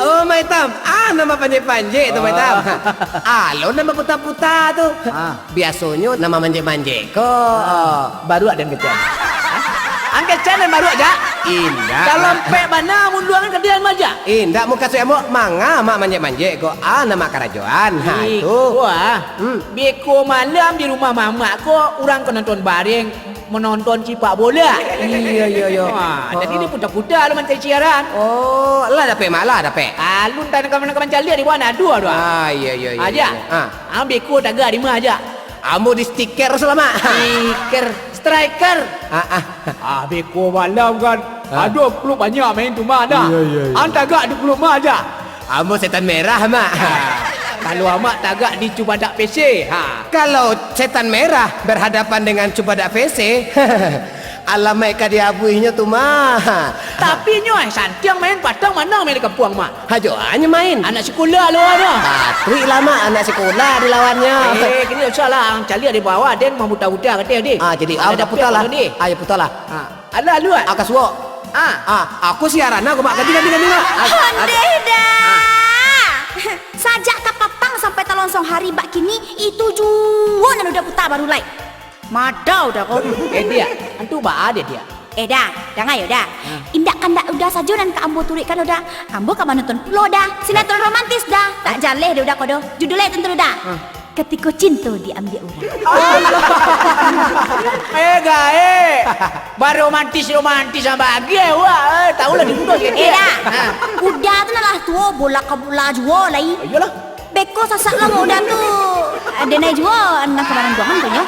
Oh, Mai Tam. Nama panjang-panjang tu Mai Tam. Lo nama putar-putar tu. Biasanya nama manje-manje kok. Baru ada yang kecil. Angkat channel baru aja. Indah. Dalam pek mana munduangan kedian maja. Indah muka saya mau manga mak manje-manje kok. Nama kerajuan. Ha itu. Wah. Beko malam di rumah mama kok orang kau nonton bareng menonton cipak bola. Iya. Jadi ini putar-putar lu mencari siaran. Oh, lah dapat malah dapat. Alun tanah kawan-kawan cari di mana dua. Iya. Aja. Beko tak gak di mana aja. Kamu di stiker selama. Stiker, striker. Beko malam kan. Aduh, peluk banyak main tu mana. Anta gak di peluk mana aja. Kamu setan merah mak. Kalau amak tagak di Cubadak PC. Kalau setan merah berhadapan dengan Cubadak PC, alamai kadiabuinya tu mah. Tapi nyoy santiang main padang mana main di kampung mak. Hajo hanya main. Anak sekolah lo ada. Batui lama anak sekolah dilawannya. Kini usah lah cali di bawah dan mau buta-buta kata dia. Jadi ada putar lah. Ayo putar lah. Ada lu. Aku suwo. Aku siaran aku mak ganti. Honde dah. Sajak kapapang sampai talonsong hari bak kini itu jual dan udah putar baru lai. Madau dah kau. Dia, antu ba ada dia. Dah, jangan dah. Indak kan dah udah saja dan ke ambo turik kan udah. Ambo kamu nonton pulo dah. Sinetron romantis dah. Tak jaleh dah udah kau dah. Judulnya tentu dah. Ketika cinta diambil orang. Baru romantis sama bahagia. Wah, tahu lah dulu dia. Dah. Udah tu lah tua bola ke bola jual lagi. Ayolah. Beko sasak lah udah tu. Ada naik jual anak kemarin doang tu nyo.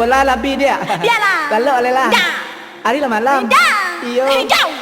bola labi dia. Biarlah. Lalu oleh lah. Dah. Hari lah malam. Dah. Iyo. Jauh.